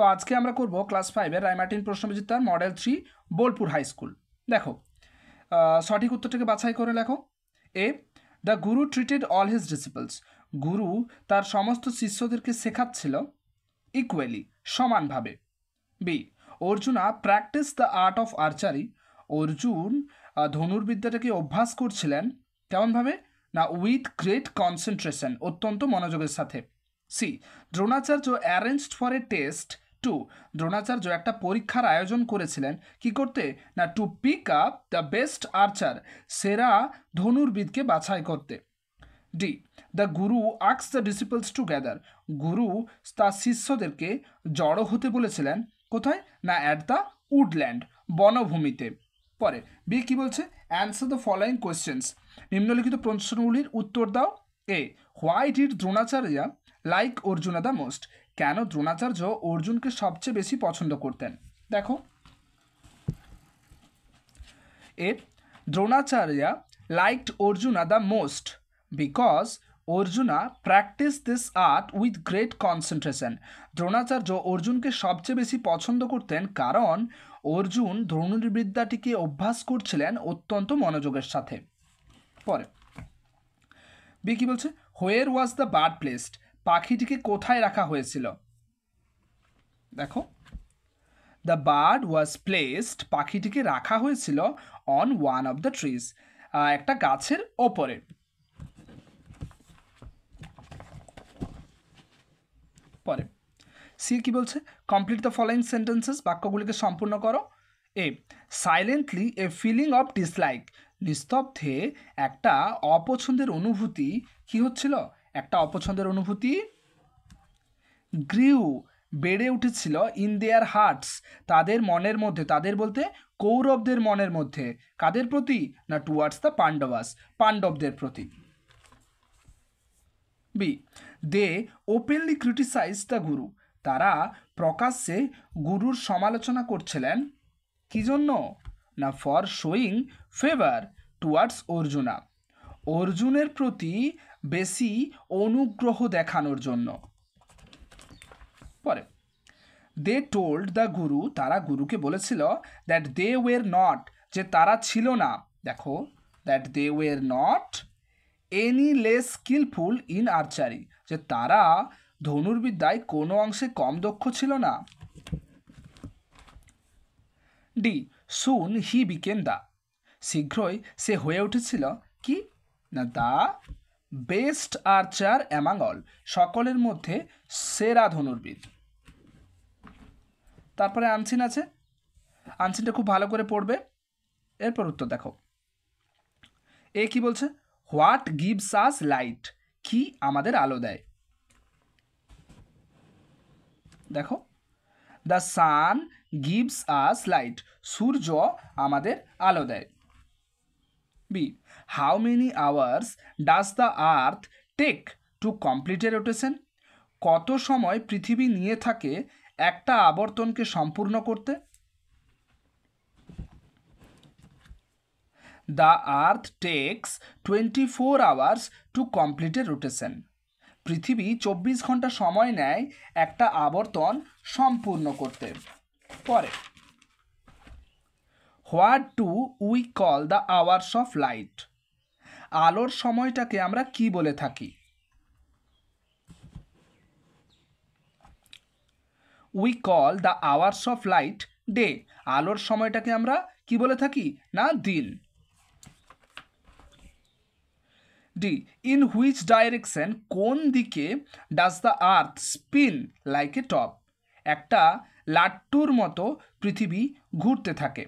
তো আজকে আমরা করব ক্লাস 5 এর রায়মার্টিন প্রশ্নবিচিত্রার মডেল 3 বোলপুর হাই স্কুল। দেখো সঠিক উত্তরটাকে বাছাই করে লেখো। A, the guru treated all his disciples, গুরু তার সমস্ত শিষ্যদেরকে শেখাচ্ছিল ইকুয়ালি, সমানভাবে। B, Arjuna practice the art of archery, Arjun ধনুর্বিদ্যাটাকে অভ্যাস করছিলেন কেমনভাবে না উইথ গ্রেট কনসেন্ট্রেশন, অত্যন্ত মনোযোগের সাথে। C, Dronacharya arranged for a test to, Dronacharya একটা পরীক্ষার আয়োজন করেছিলেন কি করতে না to pick up the best archer, সেরা ধনুর্বিদকে বাছাই করতে। D, the Guru আক্স the ডিসিপলস together, গুরু তার শিষ্যদেরকে জড়ো হতে বলেছিলেন কোথায় না অ্যাট দ্য উডল্যান্ড, বনভূমিতে। পরে বি কি বলছে, অ্যান্সার দ্য ফলোয়িং কোয়েশ্চেন্স, নিম্নলিখিত প্রশ্নগুলির উত্তর দাও। A, why did Dronacharya like Arjuna the most, কেন দ্রোণাচার্য অর্জুনকে সবচেয়ে বেশি পছন্দ করতেন। দেখো, A, Dronacharya liked Arjuna the most because Arjuna practice this art with great concentration, Dronacharya অর্জুনকে সবচেয়ে বেশি পছন্দ করতেন কারণ অর্জুন ধনুর্বিদ্যাটিকে অভ্যাস করছিলেন অত্যন্ত মনোযোগের সাথে। পরে বি কি বলছে, হোয়ার ওয়াজ দ্য বার্ড প্লেসড, পাখিটিকে কোথায় রাখা হয়েছিল। দেখো, দ্য বার্ড ওয়াজ প্লেসড, পাখিটিকে রাখা হয়েছিল on one of the trees, একটা গাছের ওপরে। পরে সি কি বলছে, কমপ্লিট দ্য ফলোয়িং সেন্টেন্সেস, বাক্যগুলিকে সম্পূর্ণ করো। A, silently a feeling of dislike, নিস্তব্ধে একটা অপছন্দের অনুভূতি কি হচ্ছিল, একটা অপছন্দের অনুভূতি গ্রিউ, বেড়ে উঠেছিল ইন দেয়ার হার্টস, তাদের মনের মধ্যে, তাদের বলতে কৌরবদের মনের মধ্যে, কাদের প্রতি না টুয়ার্ডস দ্য পাণ্ডবাস, পাণ্ডবদের প্রতি। B, they openly criticise the guru, তারা প্রকাশ্যে গুরুর সমালোচনা করছিলেন কি জন্য না for showing favour towards Arjuna, অর্জুনের প্রতি বেশি অনুগ্রহ দেখানোর জন্য। পরে দে টোল্ড দ্য গুরু, তারা গুরুকে বলেছিল দ্যাট দে ওয়ের নট, যে তারা ছিল না, দেখো that they were not any less skilful in archery, যে তারা ধনুর্বিদ্যায় কোনো অংশে কম দক্ষ ছিল না। D, soon he became the, শীঘ্রই সে হয়ে উঠেছিল কি না the best archer among all, সকলের মধ্যে সেরা ধনুর্বিদ। তারপরে আনসিন আছে, আনসিনটা খুব ভালো করে পড়বে। এরপর উত্তর দেখো। এ কি বলছে, হোয়াট গিভস আস লাইট, কি আমাদের আলো দেয়। দেখো, the sun gives us light, সূর্য আমাদের আলো দেয়। B, how many hours does the earth take to complete a rotation, কত সময় পৃথিবী নিয়ে থাকে একটা আবর্তনকে সম্পূর্ণ করতে। The earth takes 24 hours to complete a rotation, পৃথিবী 24 ঘন্টা সময় নেয় একটা আবর্তন সম্পূর্ণ করতে। পরে what do we call the hours of light, আলোর সময়টাকে আমরা কি বলে থাকি। We call the hours of light day, আলোর সময়টাকে আমরা কি বলে থাকি না দিন। ডি, ইন হুইচ ডাইরেকশন, কোন দিকে does the earth spin like a top, একটা লাট্টুর মতো পৃথিবী ঘুরতে থাকে,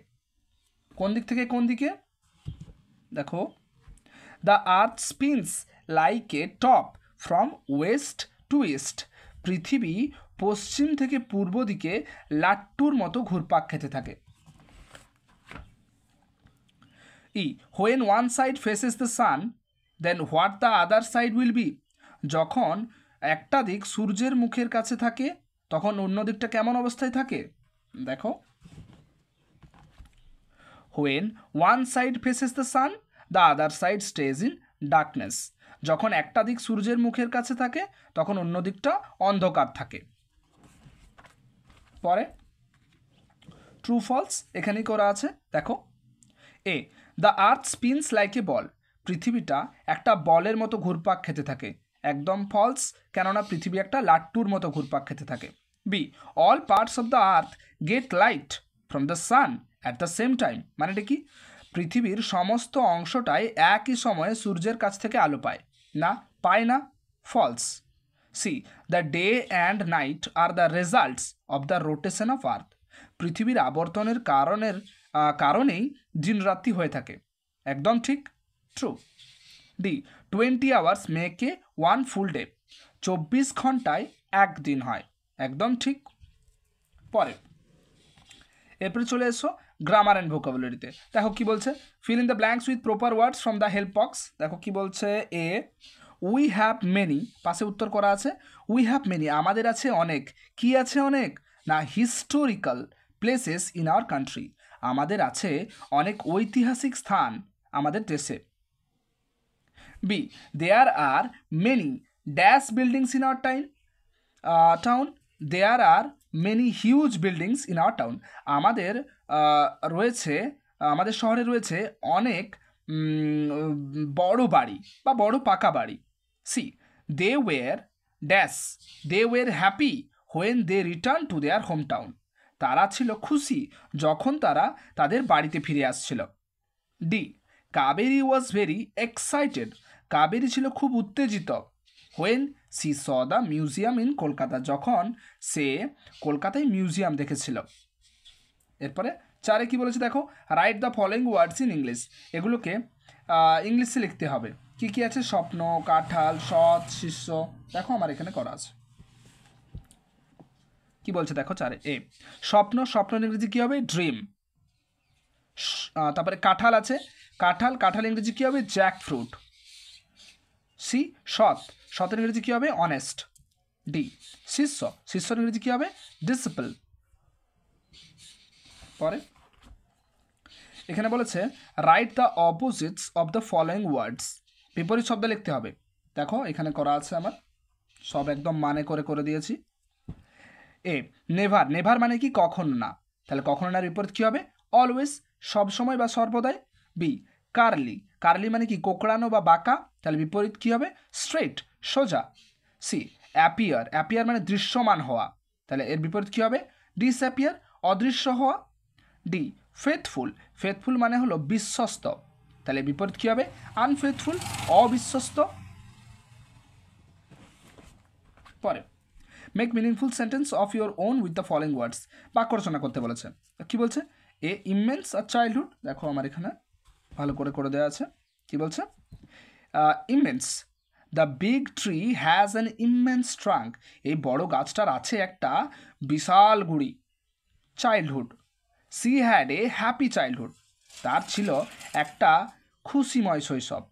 কোন দিক থেকে কোন দিকে। দেখো, the earth spins like a top from west to east, পৃথিবী পশ্চিম থেকে পূর্ব দিকে লাট্টুর মতো ঘুরপাক খেতে থাকে। E, when one side faces the sun then what the other side will be, যখন একটা দিক সূর্যের মুখের কাছে থাকে তখন অন্য দিকটা কেমন অবস্থায় থাকে। দেখো, when one side faces the San the other side stage in darkness, যখন একটা দিক সূর্যের মুখের কাছে থাকে তখন অন্য দিকটা অন্ধকার থাকে। পরে ট্রু ফলস এখানেই করা আছে, দেখো। A, the earth spins like a ball, পৃথিবীটা একটা বলের মতো ঘুরপাক খেতে থাকে, একদম ফলস, কেননা পৃথিবী একটা লাট্টুর মতো ঘুরপাক খেতে থাকে। B, all parts of the earth get light from the sun at the same time, মানেটা কি? পৃথিবীর সমস্ত অংশটাই একই সময়ে সূর্যের কাছ থেকে আলো পায় না, পায় না, false. C, the day and night are the results of the rotation of earth, পৃথিবীর আবর্তনের কারণেই দিনরাত্রি হয়ে থাকে, একদম ঠিক, true. D, 20 hours make a 1 full day, 24 ঘন্টায় একদিন হয়, একদম ঠিক। পরে এরপরে চলে এসো গ্রামার অ্যান্ড ভোকাবুলারিতে। দেখো কি বলছে, fill in the blanks with proper words from the help box. দেখো কি বলছে, এ, উই হ্যাভ মেনি, পাশে উত্তর করা আছে, উই হ্যাভ মেনি, আমাদের আছে অনেক, কি আছে অনেক না, historical places in our country, আমাদের আছে অনেক ঐতিহাসিক স্থান আমাদের দেশে। B, there are many dash buildings in our town, there are many huge buildings in our town, আমাদের রয়েছে, আমাদের শহরে রয়েছে অনেক বড় বাড়ি বা বড় পাকা বাড়ি। C, they were dash, they were happy when they return to their home town, তারা ছিল খুশি যখন তারা তাদের বাড়িতে ফিরে আসছিল। D, Kaveri was very excited, Kaveri ছিল খুব উত্তেজিত, when she saw the museum in Kolkata, যখন সে কলকাতায় মিউজিয়াম দেখেছিল। এরপরে 4 কি বলেছে দেখো, write the following words in English, এগুলোকে ইংলিশে লিখতে হবে। কি কি আছে, স্বপ্ন, কাঁঠাল, সৎ, শিষ্য, দেখো আমার এখানে করা আছে। কি বলছে দেখো 4 এ, স্বপ্ন, স্বপ্নের ইংরেজি কি হবে, ড্রিম। তারপরে কাঁঠাল আছে, কাঁঠাল, কাঁঠাল ইংরেজি কি হবে, জ্যাক ফ্রুট। সি, সৎ, সতের ইংরেজি কী হবে, অনেস্ট। ডি, শিষ্য, শিষ্যর ইংরেজি কী হবে, ডিসিপল। পরে এখানে বলেছে write the opposites of the following words, বিপরীত শব্দ লিখতে হবে। দেখো এখানে করা আছে, আমার সব একদম মানে করে দিয়েছি। এ, নেভার, নেভার মানে কি, কখনো না, তাহলে কখনো না বিপরীত কী হবে, অলওয়েজ, সবসময় বা সর্বদাই। বি, কার্লি, কার্লি মানে কি, কোকড়ানো বা বাঁকা, তাহলে বিপরীত কী হবে, স্ট্রেট, সোজা। সি, অ্যাপিয়ার, অ্যাপিয়ার মানে দৃশ্যমান হওয়া, তাহলে এর বিপরীত কী হবে, ডিসঅ্যাপিয়ার, অদৃশ্য হওয়া। ডি, ফেথফুল, ফেথফুল মানে হলো বিশ্বস্ত, তাহলে বিপরীত কী হবে, আনফেথফুল, অবিশ্বস্ত। পরে make meaningful sentence of your own with the following words, বাক্য রচনা করতে বলেছে। কি বলছে, এ, ইমেন্স আ চাইল্ডহুড, দেখো আমার এখানে ভালো করে দেওয়া আছে। কি বলছে, immense, the big tree has an immense trunk, এই বড় গাছটার আছে একটা বিশাল গুড়ি। Childhood, she had a happy childhood, তার ছিল একটা খুশিময় শৈশব।